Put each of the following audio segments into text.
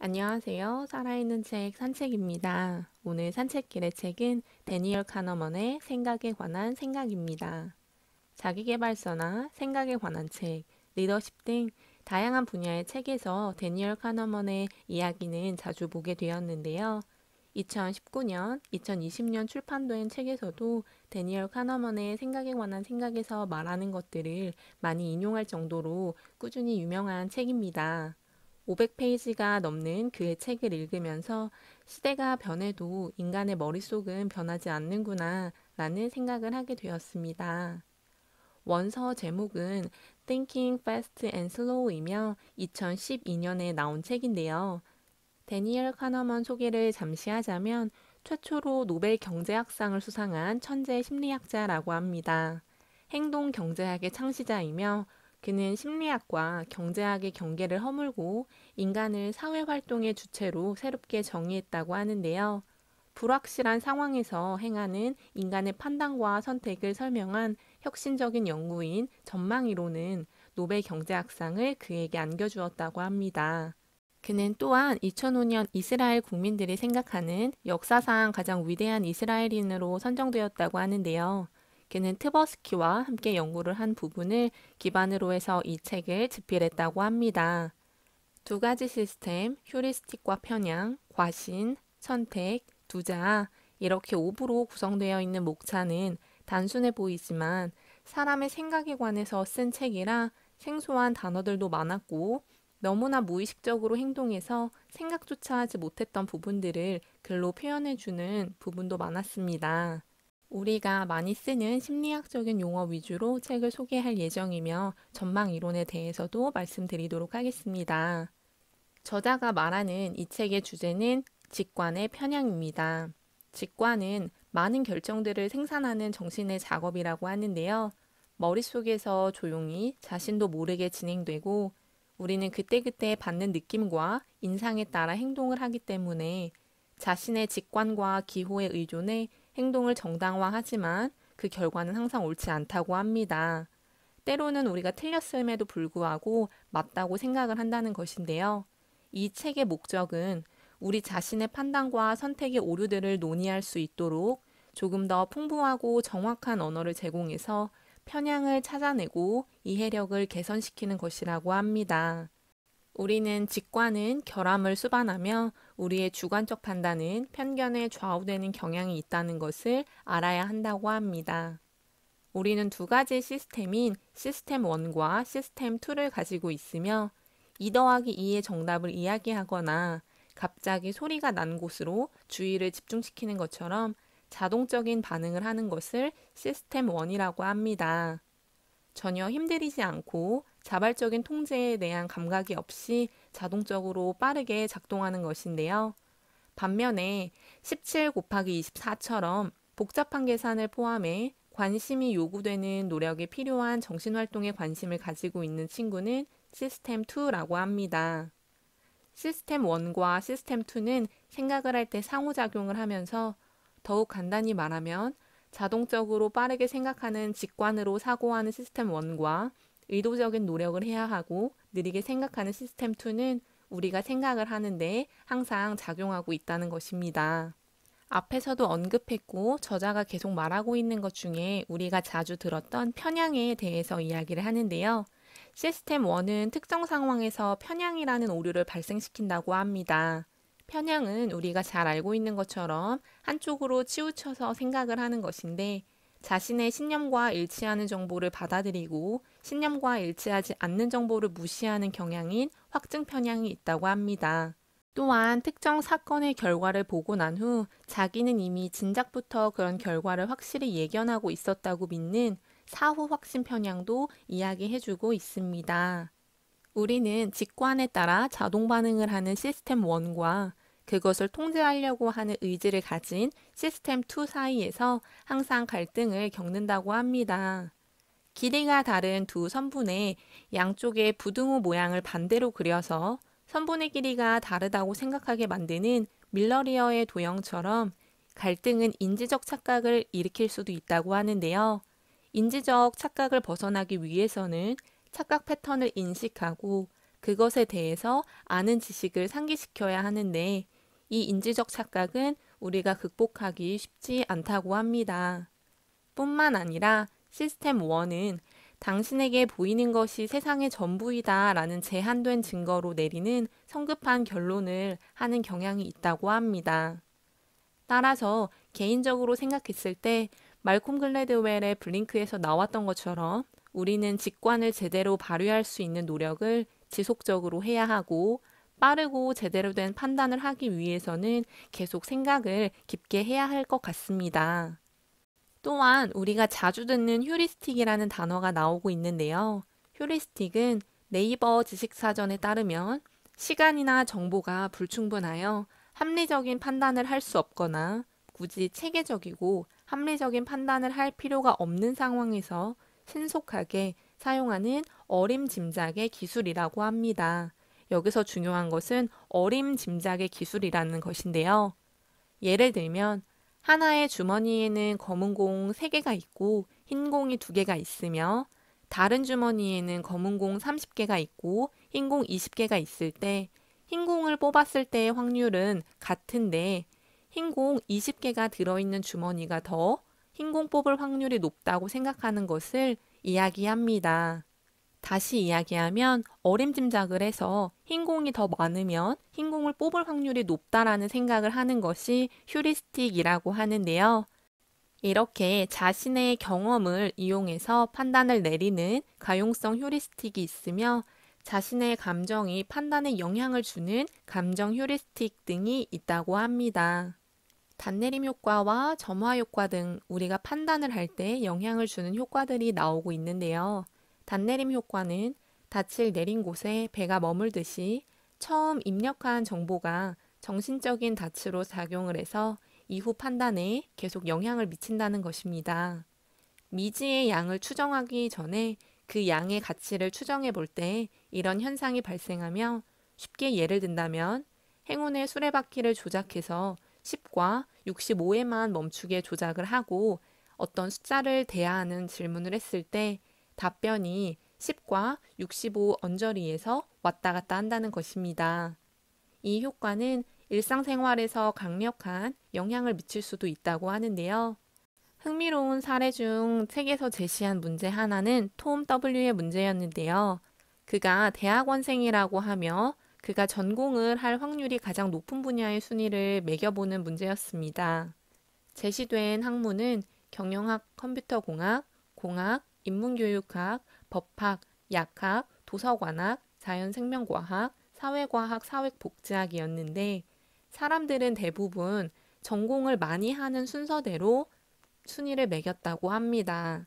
안녕하세요. 살아있는 책 산책입니다. 오늘 산책길의 책은 데니얼 카너먼의 생각에 관한 생각입니다. 자기계발서나 생각에 관한 책, 리더십 등 다양한 분야의 책에서 데니얼 카너먼의 이야기는 자주 보게 되었는데요. 2019년, 2020년 출판된 책에서도 데니얼 카너먼의 생각에 관한 생각에서 말하는 것들을 많이 인용할 정도로 꾸준히 유명한 책입니다. 500페이지가 넘는 그의 책을 읽으면서 시대가 변해도 인간의 머릿속은 변하지 않는구나 라는 생각을 하게 되었습니다. 원서 제목은 Thinking Fast and Slow이며 2012년에 나온 책인데요. 데니얼 카너먼 소개를 잠시 하자면 최초로 노벨 경제학상을 수상한 천재 심리학자라고 합니다. 행동 경제학의 창시자이며 그는 심리학과 경제학의 경계를 허물고 인간을 사회활동의 주체로 새롭게 정의했다고 하는데요. 불확실한 상황에서 행하는 인간의 판단과 선택을 설명한 혁신적인 연구인 전망이론은 노벨 경제학상을 그에게 안겨주었다고 합니다. 그는 또한 2005년 이스라엘 국민들이 생각하는 역사상 가장 위대한 이스라엘인으로 선정되었다고 하는데요. 그는 트버스키와 함께 연구를 한 부분을 기반으로 해서 이 책을 집필했다고 합니다. 두 가지 시스템, 휴리스틱과 편향, 과신, 선택, 두자 이렇게 5부로 구성되어 있는 목차는 단순해 보이지만 사람의 생각에 관해서 쓴 책이라 생소한 단어들도 많았고 너무나 무의식적으로 행동해서 생각조차 하지 못했던 부분들을 글로 표현해주는 부분도 많았습니다. 우리가 많이 쓰는 심리학적인 용어 위주로 책을 소개할 예정이며 전망 이론에 대해서도 말씀드리도록 하겠습니다. 저자가 말하는 이 책의 주제는 직관의 편향입니다. 직관은 많은 결정들을 생산하는 정신의 작업이라고 하는데요. 머릿속에서 조용히 자신도 모르게 진행되고 우리는 그때그때 받는 느낌과 인상에 따라 행동을 하기 때문에 자신의 직관과 기호에 의존해 행동을 정당화하지만 그 결과는 항상 옳지 않다고 합니다. 때로는 우리가 틀렸음에도 불구하고 맞다고 생각을 한다는 것인데요. 이 책의 목적은 우리 자신의 판단과 선택의 오류들을 논의할 수 있도록 조금 더 풍부하고 정확한 언어를 제공해서 편향을 찾아내고 이해력을 개선시키는 것이라고 합니다. 우리는 직관은 결함을 수반하며 우리의 주관적 판단은 편견에 좌우되는 경향이 있다는 것을 알아야 한다고 합니다. 우리는 두 가지 시스템인 시스템 1과 시스템 2를 가지고 있으며 2 더하기 2의 정답을 이야기하거나 갑자기 소리가 난 곳으로 주의를 집중시키는 것처럼 자동적인 반응을 하는 것을 시스템 1이라고 합니다. 전혀 힘들이지 않고 자발적인 통제에 대한 감각이 없이 자동적으로 빠르게 작동하는 것인데요. 반면에 17 곱하기 24처럼 복잡한 계산을 포함해 관심이 요구되는 노력이 필요한 정신활동에 관심을 가지고 있는 친구는 시스템 2라고 합니다. 시스템 1과 시스템 2는 생각을 할 때 상호작용을 하면서 더욱 간단히 말하면 자동적으로 빠르게 생각하는 직관으로 사고하는 시스템 1과 의도적인 노력을 해야 하고 느리게 생각하는 시스템 2는 우리가 생각을 하는데 항상 작용하고 있다는 것입니다. 앞에서도 언급했고 저자가 계속 말하고 있는 것 중에 우리가 자주 들었던 편향에 대해서 이야기를 하는데요. 시스템 1은 특정 상황에서 편향이라는 오류를 발생시킨다고 합니다. 편향은 우리가 잘 알고 있는 것처럼 한쪽으로 치우쳐서 생각을 하는 것인데 자신의 신념과 일치하는 정보를 받아들이고 신념과 일치하지 않는 정보를 무시하는 경향인 확증 편향이 있다고 합니다. 또한 특정 사건의 결과를 보고 난 후 자기는 이미 진작부터 그런 결과를 확실히 예견하고 있었다고 믿는 사후 확신 편향도 이야기해주고 있습니다. 우리는 직관에 따라 자동 반응을 하는 시스템 1과 그것을 통제하려고 하는 의지를 가진 시스템 2 사이에서 항상 갈등을 겪는다고 합니다. 길이가 다른 두 선분의 양쪽의 부등호 모양을 반대로 그려서 선분의 길이가 다르다고 생각하게 만드는 밀러리어의 도형처럼 갈등은 인지적 착각을 일으킬 수도 있다고 하는데요. 인지적 착각을 벗어나기 위해서는 착각 패턴을 인식하고 그것에 대해서 아는 지식을 상기시켜야 하는데 이 인지적 착각은 우리가 극복하기 쉽지 않다고 합니다. 뿐만 아니라 시스템 1은 당신에게 보이는 것이 세상의 전부이다 라는 제한된 증거로 내리는 성급한 결론을 하는 경향이 있다고 합니다. 따라서 개인적으로 생각했을 때 말콤 글래드웰의 블링크에서 나왔던 것처럼 우리는 직관을 제대로 발휘할 수 있는 노력을 지속적으로 해야 하고 빠르고 제대로 된 판단을 하기 위해서는 계속 생각을 깊게 해야 할 것 같습니다. 또한 우리가 자주 듣는 휴리스틱이라는 단어가 나오고 있는데요. 휴리스틱은 네이버 지식사전에 따르면 시간이나 정보가 불충분하여 합리적인 판단을 할 수 없거나 굳이 체계적이고 합리적인 판단을 할 필요가 없는 상황에서 신속하게 사용하는 어림짐작의 기술이라고 합니다. 여기서 중요한 것은 어림짐작의 기술이라는 것인데요. 예를 들면 하나의 주머니에는 검은 공 3개가 있고 흰 공이 2개가 있으며 다른 주머니에는 검은 공 30개가 있고 흰 공 20개가 있을 때 흰 공을 뽑았을 때의 확률은 같은데 흰 공 20개가 들어있는 주머니가 더 흰 공 뽑을 확률이 높다고 생각하는 것을 이야기합니다. 다시 이야기하면 어림짐작을 해서 흰 공이 더 많으면 흰 공을 뽑을 확률이 높다라는 생각을 하는 것이 휴리스틱이라고 하는데요. 이렇게 자신의 경험을 이용해서 판단을 내리는 가용성 휴리스틱이 있으며 자신의 감정이 판단에 영향을 주는 감정 휴리스틱 등이 있다고 합니다. 단내림 효과와 점화 효과 등 우리가 판단을 할 때 영향을 주는 효과들이 나오고 있는데요. 단내림 효과는 닻을 내린 곳에 배가 머물듯이 처음 입력한 정보가 정신적인 닻으로 작용을 해서 이후 판단에 계속 영향을 미친다는 것입니다. 미지의 양을 추정하기 전에 그 양의 가치를 추정해 볼 때 이런 현상이 발생하며 쉽게 예를 든다면 행운의 수레바퀴를 조작해서 10과 65에만 멈추게 조작을 하고 어떤 숫자를 대하는 질문을 했을 때 답변이 10과 65 언저리에서 왔다 갔다 한다는 것입니다. 이 효과는 일상생활에서 강력한 영향을 미칠 수도 있다고 하는데요. 흥미로운 사례 중 책에서 제시한 문제 하나는 톰 W의 문제였는데요. 그가 대학원생이라고 하며 그가 전공을 할 확률이 가장 높은 분야의 순위를 매겨보는 문제였습니다. 제시된 학문은 경영학, 컴퓨터공학, 공학, 인문교육학, 법학, 약학, 도서관학, 자연생명과학, 사회과학, 사회복지학이었는데 사람들은 대부분 전공을 많이 하는 순서대로 순위를 매겼다고 합니다.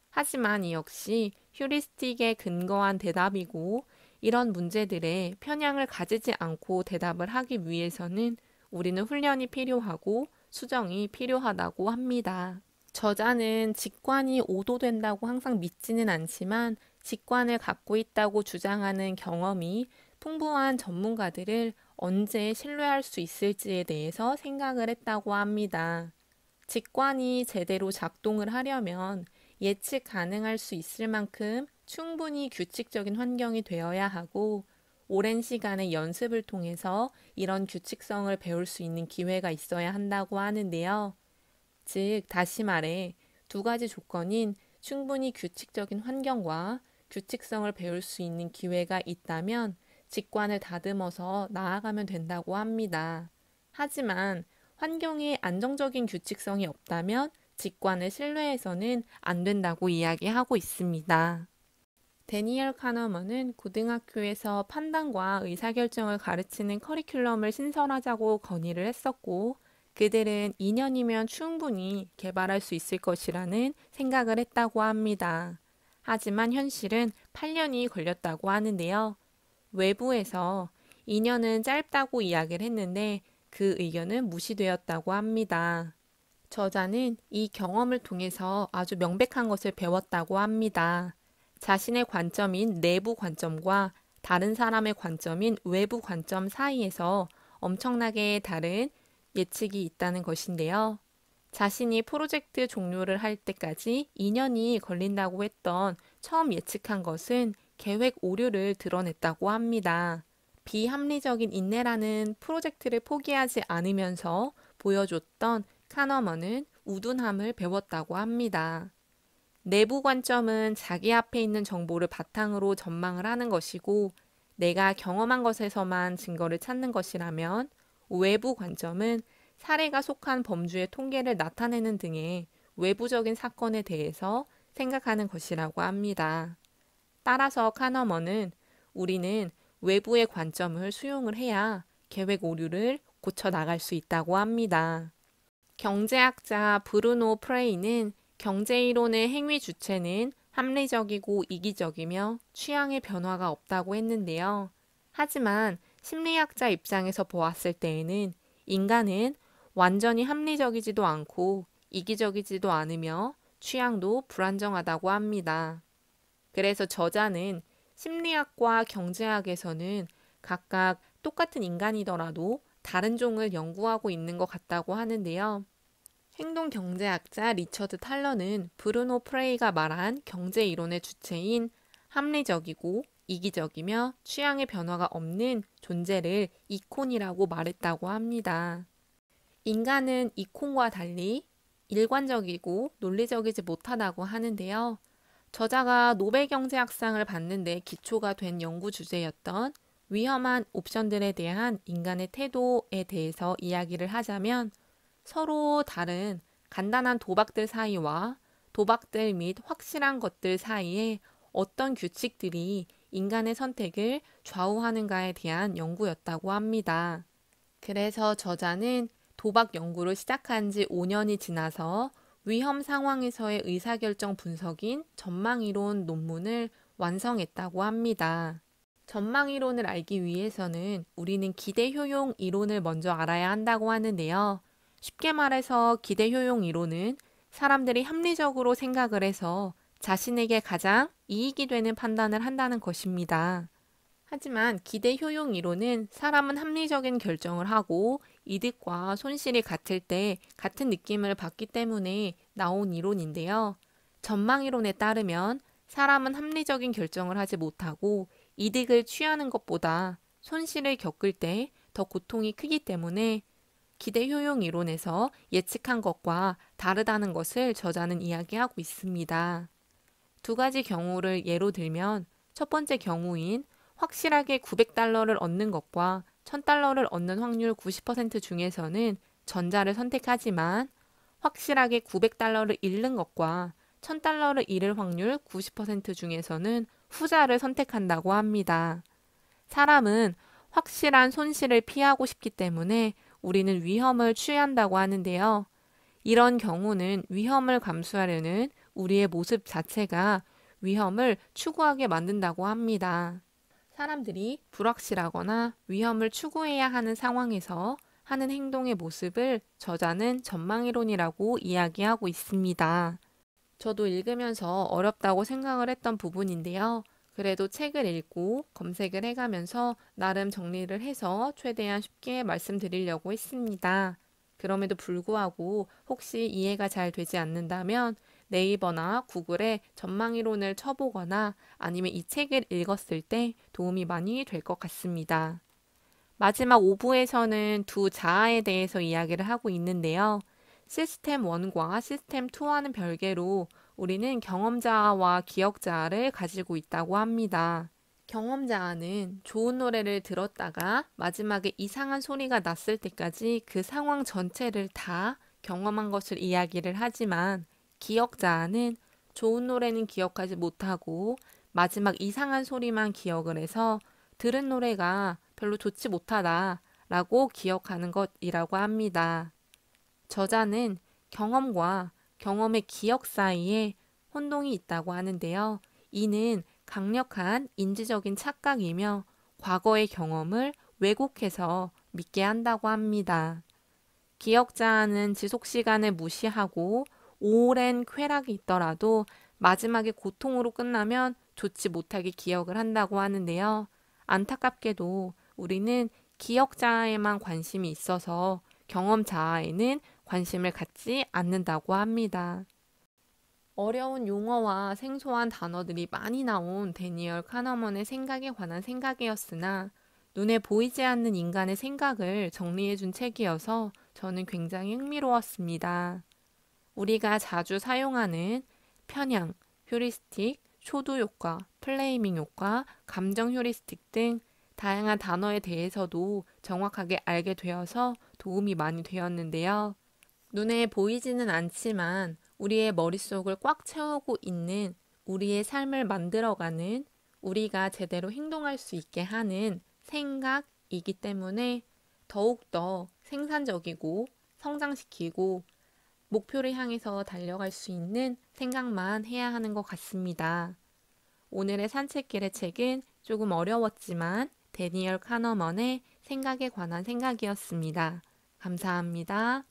하지만 이 역시 휴리스틱에 근거한 대답이고 이런 문제들에 편향을 가지지 않고 대답을 하기 위해서는 우리는 훈련이 필요하고 수정이 필요하다고 합니다. 저자는 직관이 오도된다고 항상 믿지는 않지만 직관을 갖고 있다고 주장하는 경험이 풍부한 전문가들을 언제 신뢰할 수 있을지에 대해서 생각을 했다고 합니다. 직관이 제대로 작동을 하려면 예측 가능할 수 있을 만큼 충분히 규칙적인 환경이 되어야 하고 오랜 시간의 연습을 통해서 이런 규칙성을 배울 수 있는 기회가 있어야 한다고 하는데요. 즉, 다시 말해 2가지 조건인 충분히 규칙적인 환경과 규칙성을 배울 수 있는 기회가 있다면 직관을 다듬어서 나아가면 된다고 합니다. 하지만 환경에 안정적인 규칙성이 없다면 직관을 신뢰해서는 안 된다고 이야기하고 있습니다. 데니얼 카너먼은 고등학교에서 판단과 의사결정을 가르치는 커리큘럼을 신설하자고 건의를 했었고 그들은 2년이면 충분히 개발할 수 있을 것이라는 생각을 했다고 합니다. 하지만 현실은 8년이 걸렸다고 하는데요. 외부에서 2년은 짧다고 이야기를 했는데 그 의견은 무시되었다고 합니다. 저자는 이 경험을 통해서 아주 명백한 것을 배웠다고 합니다. 자신의 관점인 내부 관점과 다른 사람의 관점인 외부 관점 사이에서 엄청나게 다른 예측이 있다는 것인데요. 자신이 프로젝트 종료를 할 때까지 2년이 걸린다고 했던 처음 예측한 것은 계획 오류를 드러냈다고 합니다. 비합리적인 인내라는 프로젝트를 포기하지 않으면서 보여줬던 카너먼은 우둔함을 배웠다고 합니다. 내부 관점은 자기 앞에 있는 정보를 바탕으로 전망을 하는 것이고 내가 경험한 것에서만 증거를 찾는 것이라면 외부 관점은 사례가 속한 범주의 통계를 나타내는 등의 외부적인 사건에 대해서 생각하는 것이라고 합니다. 따라서 카너먼은 우리는 외부의 관점을 수용을 해야 계획 오류를 고쳐 나갈 수 있다고 합니다. 경제학자 브루노 프레이는 경제이론의 행위 주체는 합리적이고 이기적이며 취향의 변화가 없다고 했는데요. 하지만 심리학자 입장에서 보았을 때에는 인간은 완전히 합리적이지도 않고 이기적이지도 않으며 취향도 불안정하다고 합니다. 그래서 저자는 심리학과 경제학에서는 각각 똑같은 인간이더라도 다른 종을 연구하고 있는 것 같다고 하는데요. 행동경제학자 리처드 탈러는 브루노 프레이가 말한 경제이론의 주체인 합리적이고 이기적이며 취향의 변화가 없는 존재를 이콘이라고 말했다고 합니다. 인간은 이콘과 달리 일관적이고 논리적이지 못하다고 하는데요. 저자가 노벨 경제학상을 받는 데 기초가 된 연구 주제였던 위험한 옵션들에 대한 인간의 태도에 대해서 이야기를 하자면 서로 다른 간단한 도박들 사이와 도박들 및 확실한 것들 사이에 어떤 규칙들이 인간의 선택을 좌우하는가에 대한 연구였다고 합니다. 그래서 저자는 도박 연구를 시작한 지 5년이 지나서 위험 상황에서의 의사결정 분석인 전망이론 논문을 완성했다고 합니다. 전망이론을 알기 위해서는 우리는 기대효용 이론을 먼저 알아야 한다고 하는데요. 쉽게 말해서 기대효용 이론은 사람들이 합리적으로 생각을 해서 자신에게 가장 이익이 되는 판단을 한다는 것입니다. 하지만 기대효용 이론은 사람은 합리적인 결정을 하고 이득과 손실이 같을 때 같은 느낌을 받기 때문에 나온 이론인데요. 전망이론에 따르면 사람은 합리적인 결정을 하지 못하고 이득을 취하는 것보다 손실을 겪을 때 더 고통이 크기 때문에 기대효용 이론에서 예측한 것과 다르다는 것을 저자는 이야기하고 있습니다. 두 가지 경우를 예로 들면 첫 번째 경우인 확실하게 900달러를 얻는 것과 1000달러를 얻는 확률 90% 중에서는 전자를 선택하지만 확실하게 900달러를 잃는 것과 1000달러를 잃을 확률 90% 중에서는 후자를 선택한다고 합니다. 사람은 확실한 손실을 피하고 싶기 때문에 우리는 위험을 취한다고 하는데요. 이런 경우는 위험을 감수하려는 우리의 모습 자체가 위험을 추구하게 만든다고 합니다. 사람들이 불확실하거나 위험을 추구해야 하는 상황에서 하는 행동의 모습을 저자는 전망이론이라고 이야기하고 있습니다. 저도 읽으면서 어렵다고 생각을 했던 부분인데요. 그래도 책을 읽고 검색을 해가면서 나름 정리를 해서 최대한 쉽게 말씀드리려고 했습니다. 그럼에도 불구하고 혹시 이해가 잘 되지 않는다면 네이버나 구글에 전망이론을 쳐보거나 아니면 이 책을 읽었을 때 도움이 많이 될 것 같습니다. 마지막 5부에서는 두 자아에 대해서 이야기를 하고 있는데요. 시스템 1과 시스템 2와는 별개로 우리는 경험자아와 기억자아를 가지고 있다고 합니다. 경험자아는 좋은 노래를 들었다가 마지막에 이상한 소리가 났을 때까지 그 상황 전체를 다 경험한 것을 이야기를 하지만 기억자아는 좋은 노래는 기억하지 못하고 마지막 이상한 소리만 기억을 해서 들은 노래가 별로 좋지 못하다라고 기억하는 것이라고 합니다. 저자는 경험과 경험의 기억 사이에 혼동이 있다고 하는데요. 이는 강력한 인지적인 착각이며 과거의 경험을 왜곡해서 믿게 한다고 합니다. 기억자는 지속 시간을 무시하고 오랜 쾌락이 있더라도 마지막에 고통으로 끝나면 좋지 못하게 기억을 한다고 하는데요. 안타깝게도 우리는 기억자에만 관심이 있어서 경험자에는 관심을 갖지 않는다고 합니다. 어려운 용어와 생소한 단어들이 많이 나온 데니얼 카너먼의 생각에 관한 생각이었으나 눈에 보이지 않는 인간의 생각을 정리해준 책이어서 저는 굉장히 흥미로웠습니다. 우리가 자주 사용하는 편향, 휴리스틱, 초도 효과, 플레이밍 효과, 감정 휴리스틱 등 다양한 단어에 대해서도 정확하게 알게 되어서 도움이 많이 되었는데요. 눈에 보이지는 않지만 우리의 머릿속을 꽉 채우고 있는 우리의 삶을 만들어가는 우리가 제대로 행동할 수 있게 하는 생각이기 때문에 더욱더 생산적이고 성장시키고 목표를 향해서 달려갈 수 있는 생각만 해야 하는 것 같습니다. 오늘의 산책길의 책은 조금 어려웠지만 데니얼 카너먼의 생각에 관한 생각이었습니다. 감사합니다.